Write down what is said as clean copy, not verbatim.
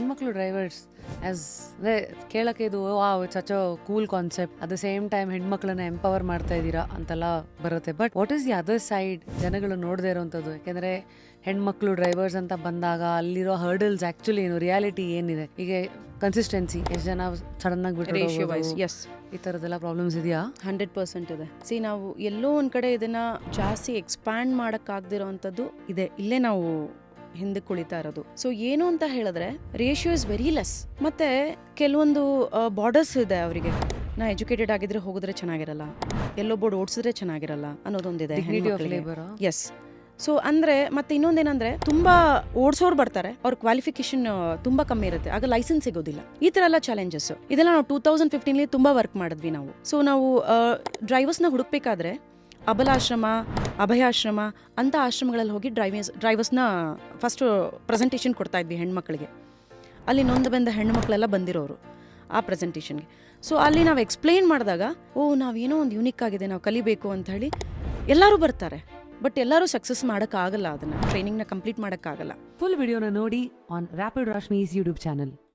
ಹೆಣ್ಮಕ್ಳು drivers as ಕೇಳಕ್ಕೆ ಇದು wow it's such a cool concept. At the same time ಹೆಣ್ಮಕ್ಳನ್ನ ಎಂಪವರ್ ಮಾಡ್ತಾ ಇದ್ದೀರಾ ಅಂತೆಲ್ಲ ಬರುತ್ತೆ. But what is the other side ಜನಗಳು ನೋಡದೇ ಇರೋವಂಥದ್ದು? ಯಾಕೆಂದ್ರೆ ಹೆಣ್ಮಕ್ಳು ಡ್ರೈವರ್ಸ್ ಅಂತ ಬಂದಾಗ ಅಲ್ಲಿರೋ ಹರ್ಡಲ್ಸ್ ಆಕ್ಚುಲಿ ಏನು, ರಿಯಾಲಿಟಿ ಏನಿದೆ? ಈಗ ಕನ್ಸಿಸ್ಟೆನ್ಸಿ, ಎಷ್ಟು ಜನ ಸಡನ್ ಆಗಿ ಬಿಟ್ಟು ಎಸ್, ಈ ಥರದ್ದೆಲ್ಲ ಪ್ರಾಬ್ಲಮ್ಸ್ ಇದೆಯಾ? 100% ಇದೆ. ಸಿ, ನಾವು ಎಲ್ಲೋ ಒಂದು ಕಡೆ ಇದನ್ನ ಜಾಸ್ತಿ ಎಕ್ಸ್ಪ್ಯಾಂಡ್ ಮಾಡೋಕ್ಕಾಗದಿರೋವಂಥದ್ದು ಇದೆ. ಇಲ್ಲೇ ನಾವು ಹಿಂದಕ್ಕೆ ಕುಳಿತಾ ಇರೋದು. ಸೊ ಏನು ಅಂತ ಹೇಳಿದ್ರೆ ರೇಷಿಯೋ ಇಸ್ ವೆರಿ ಲೆಸ್. ಮತ್ತೆ ಕೆಲವೊಂದು ಬಾರ್ಡರ್ಸ್ ಇದೆ ಅವರಿಗೆ. ನಾ ಎಜುಕೇಟೆಡ್ ಆಗಿದ್ರೆ ಹೋಗಿದ್ರೆ ಚೆನ್ನಾಗಿರಲ್ಲ, ಎಲ್ಲೋ ಬೋರ್ಡ್ ಓಡಿಸಿದ್ರೆ ಚೆನ್ನಾಗಿರಲ್ಲ ಅನ್ನೋದೊಂದಿದೆ. ಎಸ್. ಸೊ ಅಂದರೆ ಮತ್ತೆ ಇನ್ನೊಂದೇನಂದ್ರೆ ತುಂಬ ಓಡಿಸೋರು ಬರ್ತಾರೆ, ಅವ್ರ ಕ್ವಾಲಿಫಿಕೇಶನ್ ತುಂಬ ಕಮ್ಮಿ ಇರುತ್ತೆ, ಆಗ ಲೈಸೆನ್ಸ್ ಸಿಗೋದಿಲ್ಲ. ಈ ಥರ ಎಲ್ಲ ಚಾಲೆಂಜಸ್ ಇದೆಲ್ಲ ನಾವು 2015 ತುಂಬ ವರ್ಕ್ ಮಾಡಿದ್ವಿ ನಾವು. ಸೊ ನಾವು ಡ್ರೈವರ್ಸ್ನ ಹುಡುಕ್ಬೇಕಾದ್ರೆ ಅಬಲಾಶ್ರಮ, ಅಭಯಾಶ್ರಮ ಅಂತ ಆಶ್ರಮಗಳಲ್ಲಿ ಹೋಗಿ ಡ್ರೈವರ್ಸ್ನ ಫಸ್ಟ್ ಪ್ರೆಸೆಂಟೇಷನ್ ಕೊಡ್ತಾ ಇದ್ವಿ ಹೆಣ್ಮಕ್ಳಿಗೆ. ಅಲ್ಲಿ ನೊಂದು ಬಂದ ಹೆಣ್ಮಕ್ಳೆಲ್ಲ ಬಂದಿರೋರು ಆ ಪ್ರೆಸೆಂಟೇಷನ್ಗೆ. ಸೊ ಅಲ್ಲಿ ನಾವು ಎಕ್ಸ್ಪ್ಲೇನ್ ಮಾಡಿದಾಗ ನಾವೇನೋ ಒಂದು ಯೂನಿಕ್ ಆಗಿದೆ, ನಾವು ಕಲಿಬೇಕು ಅಂತ ಹೇಳಿ ಎಲ್ಲರೂ ಬರ್ತಾರೆ. ಬಟ್ ಎಲ್ಲರೂ ಸಕ್ಸಸ್ ಮಾಡೋಕ್ಕಾಗಲ್ಲ, ಅದನ್ನು ಟ್ರೈನಿಂಗ್ನ ಕಂಪ್ಲೀಟ್ ಮಾಡೋಕ್ಕಾಗಲ್ಲ. ಫುಲ್ ವಿಡಿಯೋನ ನೋಡಿ on rapid Rashmi's YouTube channel.